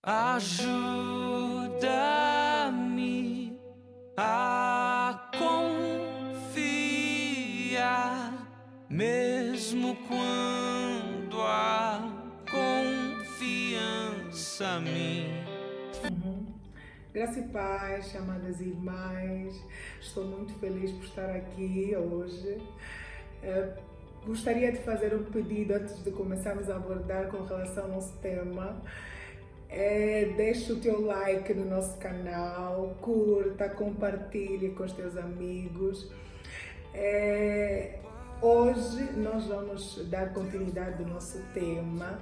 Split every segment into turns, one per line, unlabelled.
Ajuda-me a confiar, mesmo quando a confiança a mim.
Graça e paz, amadas irmãs, estou muito feliz por estar aqui hoje. Gostaria de fazer um pedido antes de começarmos a abordar com relação ao nosso tema. Deixa o teu like no nosso canal, curta, compartilhe com os teus amigos. Hoje nós vamos dar continuidade ao nosso tema.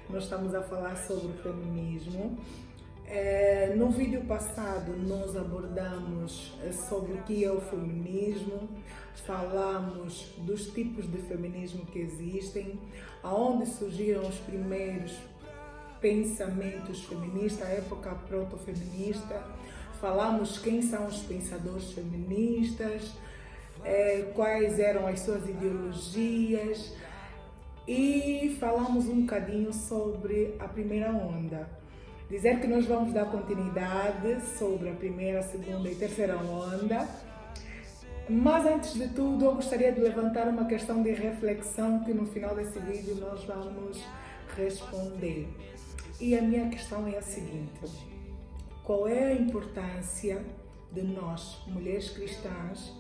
Nós estamos a falar sobre o feminismo. No vídeo passado nós abordamos sobre o que é o feminismo, falamos dos tipos de feminismo que existem, aonde surgiram os primeiros pensamentos feministas, a época proto-feminista, falamos quem são os pensadores feministas, quais eram as suas ideologias e falamos um bocadinho sobre a primeira onda. Dizer que nós vamos dar continuidade sobre a primeira, segunda e terceira onda, mas antes de tudo eu gostaria de levantar uma questão de reflexão que no final desse vídeo nós vamos responder. E a minha questão é a seguinte: qual é a importância de nós, mulheres cristãs,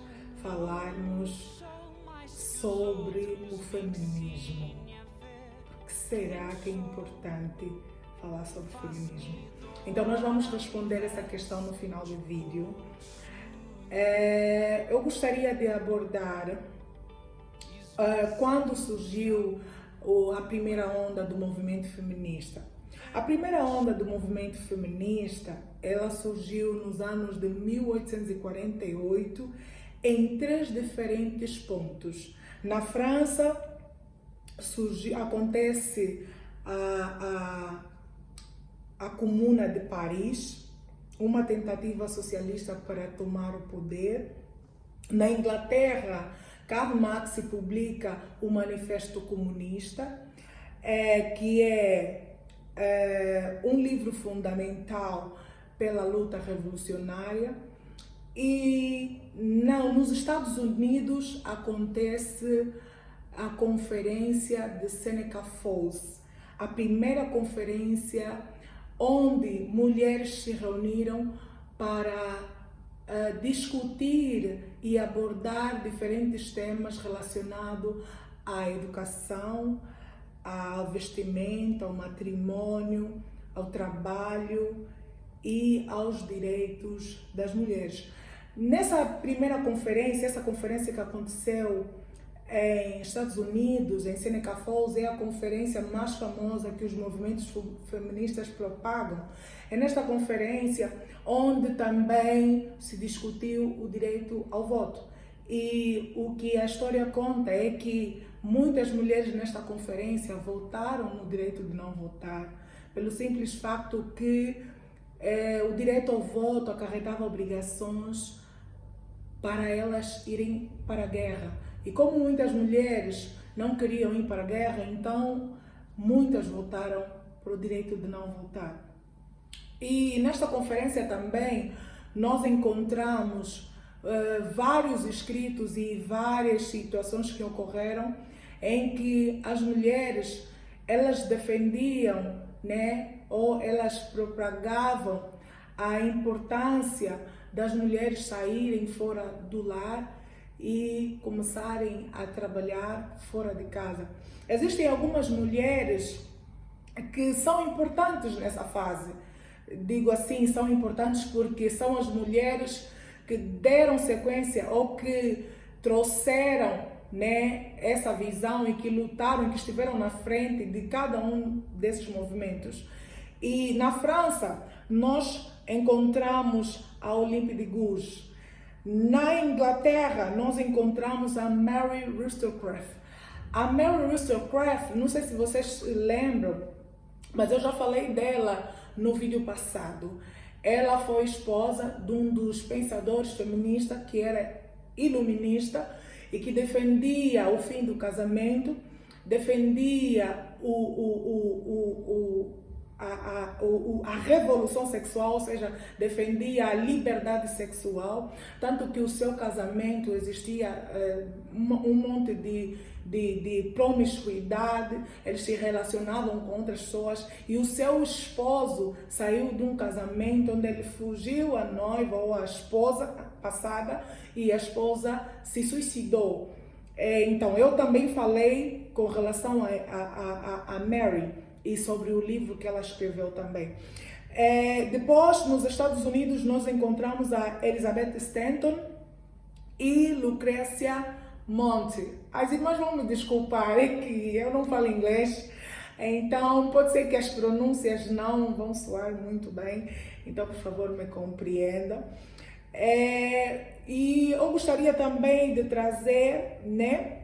falarmos sobre o feminismo? Por que será que é importante falar sobre o feminismo? Então nós vamos responder essa questão no final do vídeo. Eu gostaria de abordar quando surgiu a primeira onda do movimento feminista. A primeira onda do movimento feminista, ela surgiu nos anos de 1848 em três diferentes pontos. Na França, acontece a Comuna de Paris, uma tentativa socialista para tomar o poder. Na Inglaterra, Karl Marx publica o Manifesto Comunista, que é um livro fundamental pela luta revolucionária. E nos Estados Unidos acontece a Conferência de Seneca Falls, a primeira conferência onde mulheres se reuniram para discutir e abordar diferentes temas relacionados à educação, ao vestimento, ao matrimônio, ao trabalho e aos direitos das mulheres. Nessa primeira conferência, essa conferência que aconteceu em Estados Unidos, em Seneca Falls, é a conferência mais famosa que os movimentos feministas propagam. É nesta conferência onde também se discutiu o direito ao voto. E o que a história conta é que muitas mulheres nesta conferência votaram no direito de não votar, pelo simples facto que o direito ao voto acarretava obrigações para elas irem para a guerra. E como muitas mulheres não queriam ir para a guerra, então muitas votaram para o direito de não votar. E nesta conferência também nós encontramos vários escritos e várias situações que ocorreram em que as mulheres, elas defendiam, ou elas propagavam a importância das mulheres saírem fora do lar e começarem a trabalhar fora de casa. Existem algumas mulheres que são importantes nessa fase. Digo assim, são importantes porque são as mulheres que deram sequência ou que trouxeram essa visão e que lutaram, que estiveram na frente de cada um desses movimentos. E na França, nós encontramos a Olympe de Gouges. Na Inglaterra, nós encontramos a Mary Wollstonecraft. A Mary Wollstonecraft, não sei se vocês se lembram, mas eu já falei dela no vídeo passado. Ela foi esposa de um dos pensadores feministas que era iluminista e que defendia o fim do casamento, defendia a revolução sexual, ou seja, defendia a liberdade sexual, tanto que o seu casamento existia um monte de promiscuidade, eles se relacionavam com outras pessoas, e o seu esposo saiu de um casamento onde ele fugiu a noiva ou a esposa passada, e a esposa se suicidou. Então, eu também falei com relação a Mary, e sobre o livro que ela escreveu também. Depois, nos Estados Unidos, nós encontramos a Elizabeth Stanton e Lucrécia Monte. As irmãs vão me desculpar, é que eu não falo inglês, então pode ser que as pronúncias não vão soar muito bem, então por favor me compreendam. E eu gostaria também de trazer, né,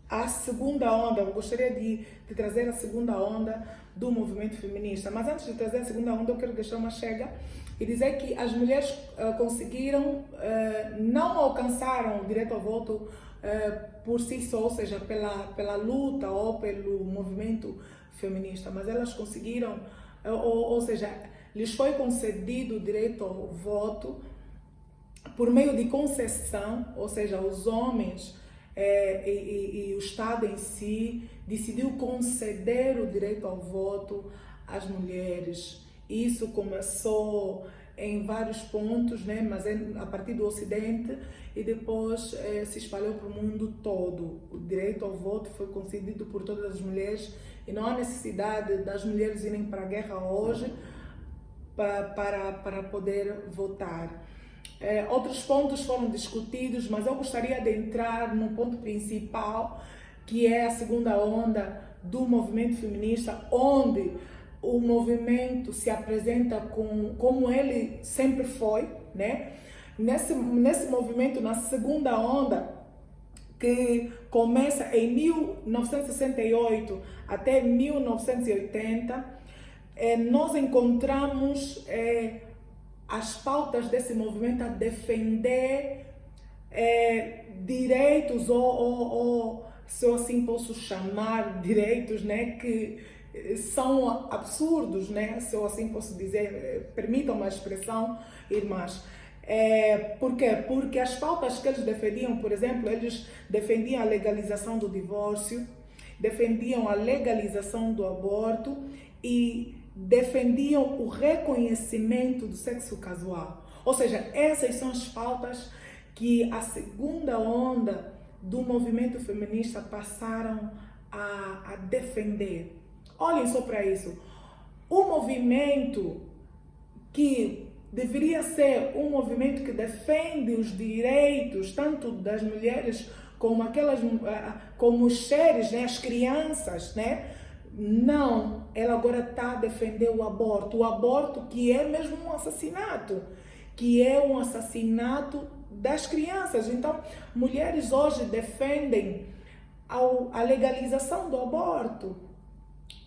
a segunda onda, eu gostaria de trazer a segunda onda do movimento feminista. Mas antes de trazer a segunda onda, eu quero deixar uma chega e dizer que as mulheres conseguiram, não alcançaram o direito ao voto por si só, ou seja, pela luta ou pelo movimento feminista, mas elas conseguiram, ou seja, lhes foi concedido o direito ao voto por meio de concessão, ou seja, os homens e o Estado em si decidiu conceder o direito ao voto às mulheres. Isso começou em vários pontos, né? Mas a partir do Ocidente, e depois se espalhou para o mundo todo. O direito ao voto foi concedido por todas as mulheres e não há necessidade das mulheres irem para a guerra hoje para poder votar. Outros pontos foram discutidos, mas eu gostaria de entrar no ponto principal, que é a segunda onda do movimento feminista, onde o movimento se apresenta como ele sempre foi, né? Nesse movimento, na segunda onda, que começa em 1968 até 1980, nós encontramos as pautas desse movimento a defender direitos, ou se eu assim posso chamar, direitos, né, que são absurdos, né, se eu assim posso dizer, permitam uma expressão, irmãs. Por quê? Porque as pautas que eles defendiam, por exemplo, eles defendiam a legalização do divórcio, defendiam a legalização do aborto e defendiam o reconhecimento do sexo casual. Ou seja, essas são as pautas que a segunda onda do movimento feminista passaram a defender. Olhem só para isso. O movimento que deveria ser um movimento que defende os direitos tanto das mulheres como os seres, né, as crianças, né? Não, ela agora está a defender o aborto que é mesmo um assassinato, que é um assassinato das crianças. Então, mulheres hoje defendem a legalização do aborto,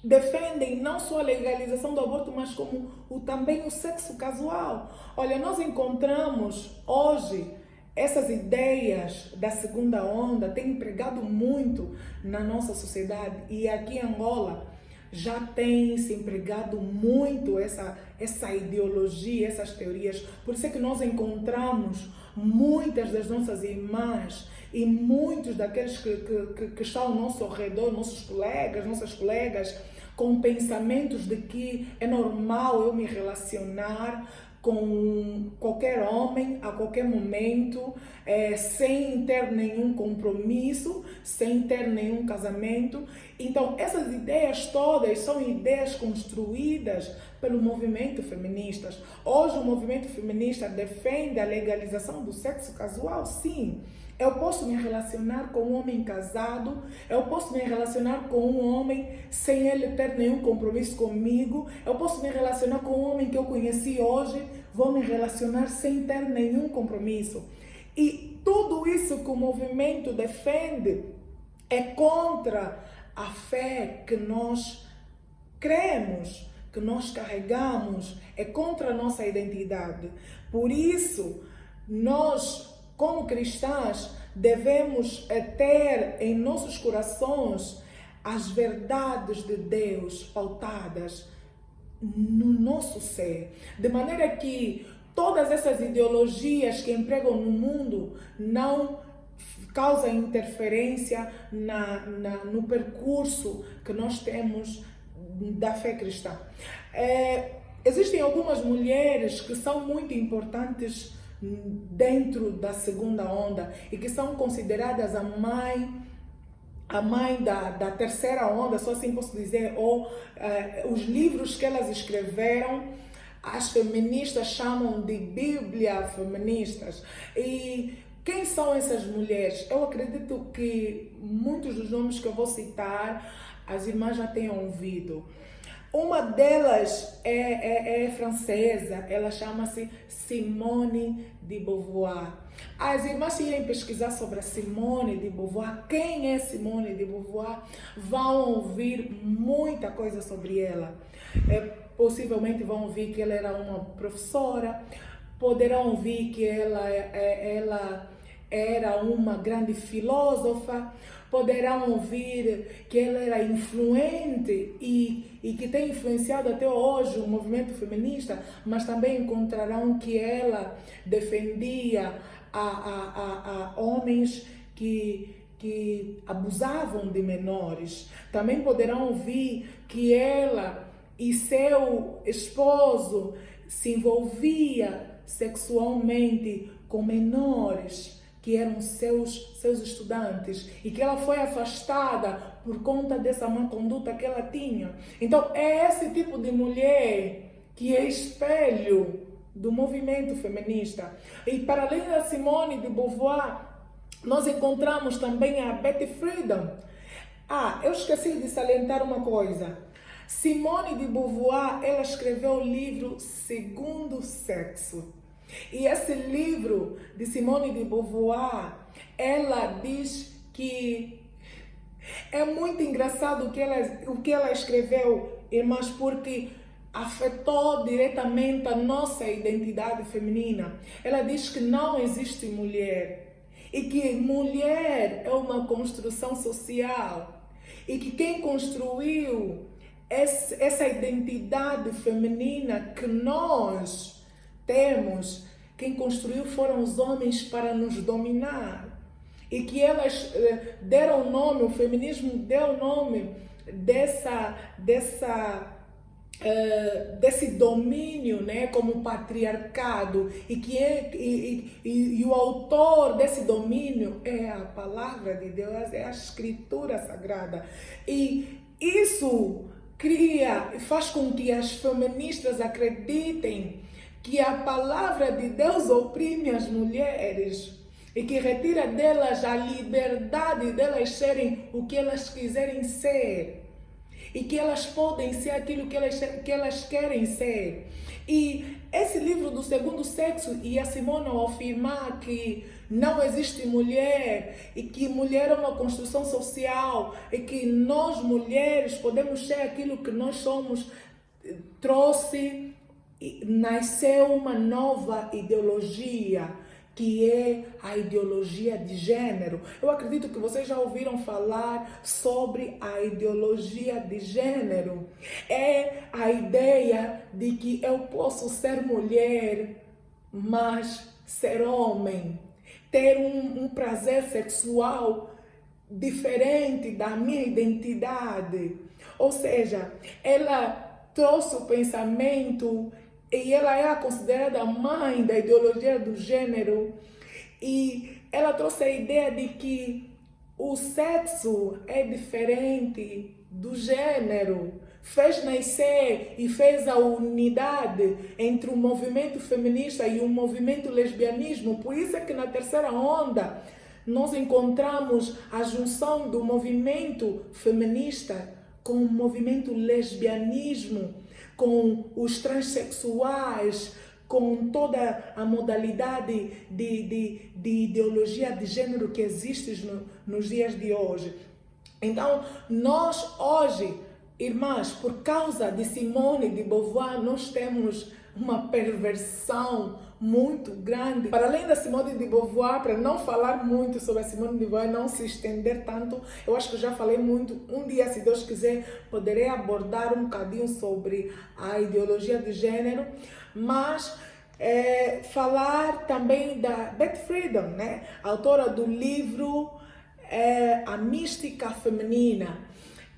defendem não só a legalização do aborto, mas como também o sexo casual. Olha, nós encontramos hoje essas ideias da segunda onda têm empregado muito na nossa sociedade, e aqui em Angola já tem se empregado muito essa ideologia, essas teorias. Por isso é que nós encontramos muitas das nossas irmãs e muitos daqueles que estão ao nosso redor, nossos colegas, nossas colegas, com pensamentos de que é normal eu me relacionar com qualquer homem, a qualquer momento, sem ter nenhum compromisso, sem ter nenhum casamento. Então, essas ideias todas são ideias construídas pelo movimento feminista. Hoje, o movimento feminista defende a legalização do sexo casual, sim. Eu posso me relacionar com um homem casado, eu posso me relacionar com um homem sem ele ter nenhum compromisso comigo, eu posso me relacionar com um homem que eu conheci hoje, vou me relacionar sem ter nenhum compromisso. E tudo isso que o movimento defende é contra a fé que nós cremos, que nós carregamos, é contra a nossa identidade. Por isso, nós, como cristãs, devemos ter em nossos corações as verdades de Deus pautadas no nosso ser, de maneira que todas essas ideologias que empregam no mundo não causam interferência no percurso que nós temos da fé cristã. Existem algumas mulheres que são muito importantes dentro da segunda onda e que são consideradas a mãe da terceira onda, só assim posso dizer, ou os livros que elas escreveram, as feministas chamam de Bíblia feministas. E quem são essas mulheres? Eu acredito que muitos dos nomes que eu vou citar, as irmãs já tenham ouvido. Uma delas é francesa, ela chama-se Simone de Beauvoir. As irmãs irem pesquisar sobre a Simone de Beauvoir, quem é Simone de Beauvoir, vão ouvir muita coisa sobre ela. Possivelmente vão ouvir que ela era uma professora, poderão ouvir que ela era uma grande filósofa, poderão ouvir que ela era influente e que tem influenciado até hoje o movimento feminista, mas também encontrarão que ela defendia a homens que abusavam de menores. Também poderão ouvir que ela e seu esposo se envolvia sexualmente com menores que eram seus estudantes e que ela foi afastada por conta dessa má conduta que ela tinha. Então é esse tipo de mulher que é espelho do movimento feminista. E para além da Simone de Beauvoir, nós encontramos também a Betty Friedan. Eu esqueci de salientar uma coisa. Simone de Beauvoir, ela escreveu o livro Segundo Sexo. E esse livro de Simone de Beauvoir, ela diz que é muito engraçado o que ela escreveu, irmãs, porque afetou diretamente a nossa identidade feminina. Ela diz que não existe mulher e que mulher é uma construção social e que quem construiu essa identidade feminina que nós temos, quem construiu foram os homens para nos dominar. E que elas deram nome, o feminismo deu nome desse domínio, né, como patriarcado, e o autor desse domínio é a palavra de Deus, é a escritura sagrada. E isso faz com que as feministas acreditem que a palavra de Deus oprime as mulheres e que retira delas a liberdade delas serem o que elas quiserem ser e que elas podem ser aquilo que elas querem ser. E esse livro do Segundo Sexo e a Simone ao afirmar que não existe mulher e que mulher é uma construção social e que nós mulheres podemos ser aquilo que nós somos, nasceu uma nova ideologia, que é a ideologia de gênero. Eu acredito que vocês já ouviram falar sobre a ideologia de gênero. É a ideia de que eu posso ser mulher, mas ser homem, ter um prazer sexual diferente da minha identidade. Ou seja, ela trouxe o pensamento e ela é considerada a mãe da ideologia do gênero, e ela trouxe a ideia de que o sexo é diferente do gênero, fez nascer e fez a unidade entre o movimento feminista e o movimento lesbianismo. Por isso é que na terceira onda nós encontramos a junção do movimento feminista com o movimento lesbianismo, com os transexuais, com toda a modalidade de ideologia de gênero que existe nos dias de hoje. Então, nós hoje Irmãs, por causa de Simone de Beauvoir, nós temos uma perversão muito grande. Para além da Simone de Beauvoir, para não falar muito sobre a Simone de Beauvoir, não se estender tanto, eu acho que eu já falei muito. Um dia, se Deus quiser, poderei abordar um bocadinho sobre a ideologia de gênero, mas falar também da Beth Friedan, né? Autora do livro A Mística Feminina.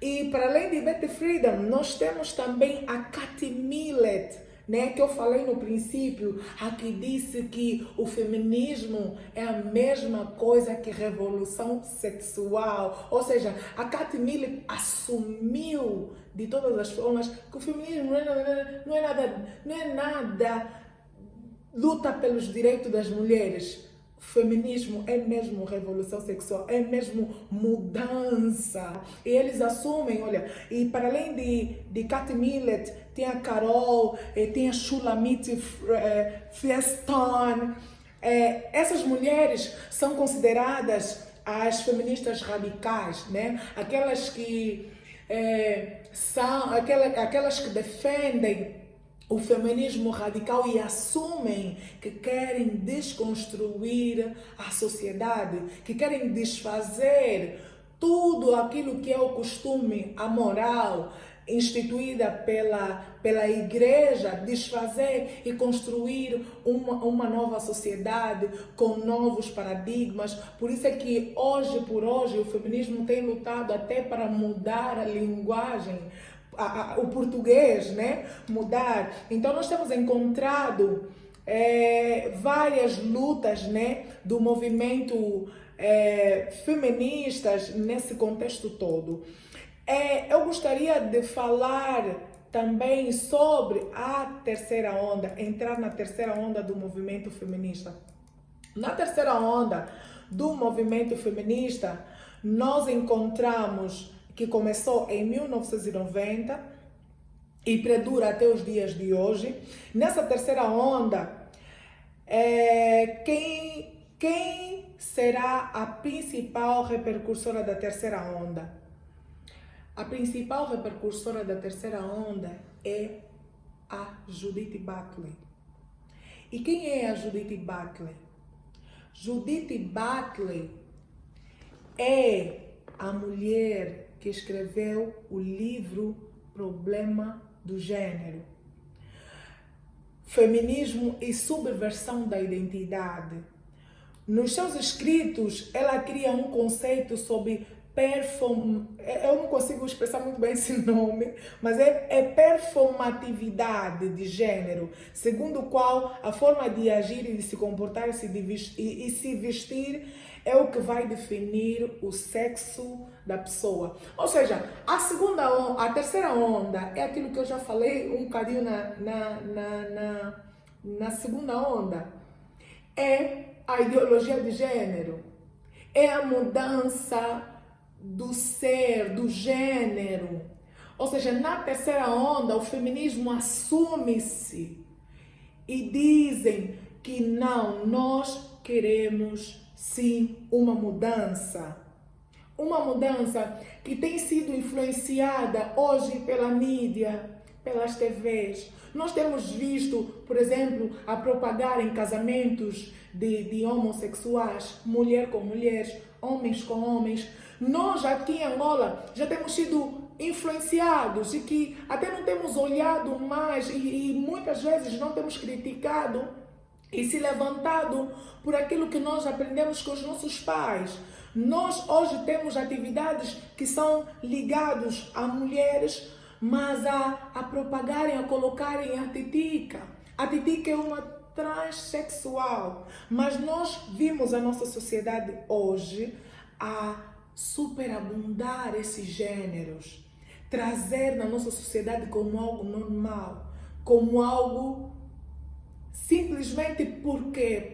E para além de Beth Friedan, nós temos também a Cathy Millett, né, que eu falei no princípio, a que disse que o feminismo é a mesma coisa que revolução sexual. Ou seja, a Cathy Millett assumiu de todas as formas que o feminismo não é nada luta pelos direitos das mulheres. O feminismo é mesmo revolução sexual, é mesmo mudança. E eles assumem, olha, e para além de Cathy Millett, tem a Carol, tem a Shulamit Fieston. Essas mulheres são consideradas as feministas radicais, né? Aquelas que são aquelas que defendem o feminismo radical e assumem que querem desconstruir a sociedade, que querem desfazer tudo aquilo que é o costume, a moral instituída pela igreja, desfazer e construir uma nova sociedade com novos paradigmas. Por isso é que hoje por hoje o feminismo tem lutado até para mudar a linguagem, o português, né? Mudar. Então nós temos encontrado várias lutas, né, do movimento feministas nesse contexto todo. Eu gostaria de falar também sobre a terceira onda, entrar na terceira onda do movimento feminista. Na terceira onda do movimento feminista, nós encontramos que começou em 1990 e perdura até os dias de hoje. Nessa terceira onda, quem será a principal repercussora da terceira onda? A principal repercussora da terceira onda é a Judith Butler. E quem é a Judith Butler? Judith Butler é a mulher que escreveu o livro Problema do Gênero. Feminismo e subversão da identidade. Nos seus escritos, ela cria um conceito sobre eu não consigo expressar muito bem esse nome, mas é performatividade de gênero, segundo o qual a forma de agir e de se comportar e se vestir é o que vai definir o sexo da pessoa. Ou seja, a terceira onda é aquilo que eu já falei um bocadinho na segunda onda. É a ideologia de gênero, é a mudança do ser, do gênero. Ou seja, na terceira onda, o feminismo assume-se e dizem que não, nós queremos sim uma mudança. Uma mudança que tem sido influenciada hoje pela mídia, pelas TVs. Nós temos visto, por exemplo, a propagar em casamentos de homossexuais, mulher com mulheres, homens com homens. Nós aqui em Angola já temos sido influenciados e que até não temos olhado mais e muitas vezes não temos criticado e se levantado por aquilo que nós aprendemos com os nossos pais. Nós hoje temos atividades que são ligadas a mulheres, mas a propagarem, a colocarem a titica. A titica é uma transexual, mas nós vimos a nossa sociedade hoje a superabundar esses gêneros, trazer na nossa sociedade como algo normal, como algo simplesmente porque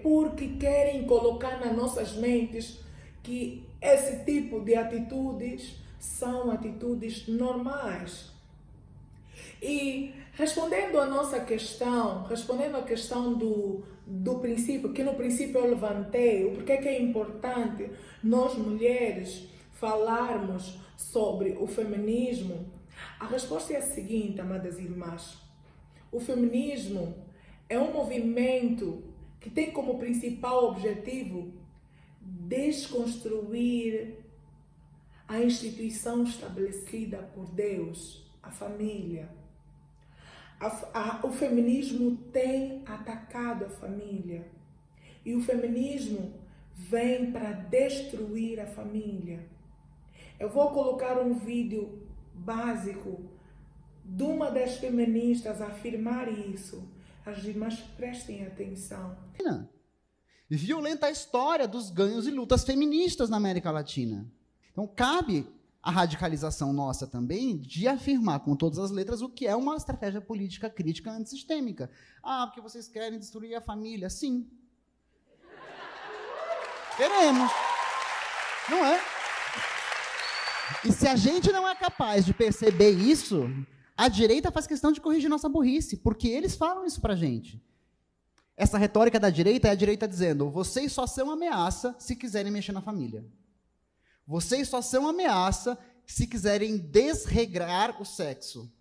querem colocar nas nossas mentes que esse tipo de atitudes são atitudes normais. E respondendo à nossa questão, respondendo à questão do princípio, que no princípio eu levantei, o porquê que é importante nós mulheres falarmos sobre o feminismo, A resposta é a seguinte, amadas irmãs. O feminismo é um movimento que tem como principal objetivo desconstruir a instituição estabelecida por Deus, a família. O feminismo tem atacado a família. E o feminismo vem para destruir a família. Eu vou colocar um vídeo básico de uma das feministas a afirmar isso. As irmãs prestem atenção.
Violenta a história dos ganhos e lutas feministas na América Latina. Então, cabe a radicalização nossa também de afirmar com todas as letras o que é uma estratégia política crítica antissistêmica. Ah, porque vocês querem destruir a família? Sim. Queremos. Não é? E se a gente não é capaz de perceber isso, a direita faz questão de corrigir nossa burrice, porque eles falam isso pra gente. Essa retórica da direita é a direita dizendo: vocês só são ameaça se quiserem mexer na família. Vocês só são ameaça se quiserem desregrar o sexo.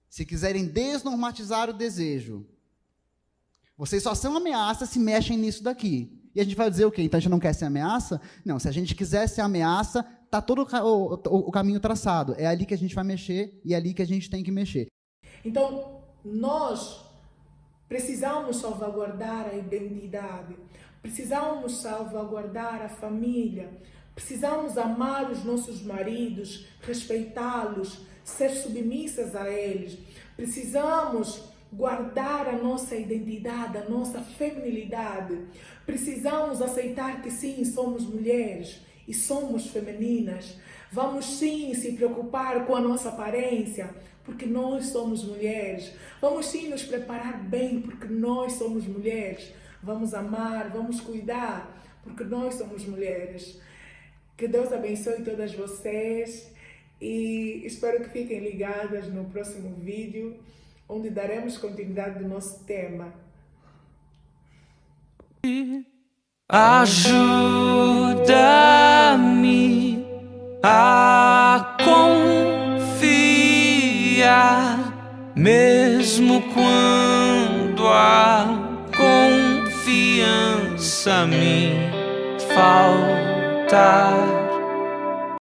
Se quiserem desnormatizar o desejo. Vocês só são ameaça se mexem nisso daqui. E a gente vai dizer o quê? Então a gente não quer ser ameaça? Não, se a gente quiser ser ameaça, está todo o caminho traçado. É ali que a gente vai mexer e é ali que a gente tem que mexer.
Então, nós precisamos salvaguardar a identidade, precisamos salvaguardar a família, precisamos amar os nossos maridos, respeitá-los, ser submissas a eles, precisamos guardar a nossa identidade, a nossa feminilidade, precisamos aceitar que sim, somos mulheres e somos femininas, vamos sim se preocupar com a nossa aparência, porque nós somos mulheres. Vamos sim nos preparar bem, porque nós somos mulheres. Vamos amar, vamos cuidar, porque nós somos mulheres. Que Deus abençoe todas vocês e espero que fiquem ligadas no próximo vídeo, onde daremos continuidade do nosso tema.
Ajuda-me a confiar, mesmo quando a confiança me falta.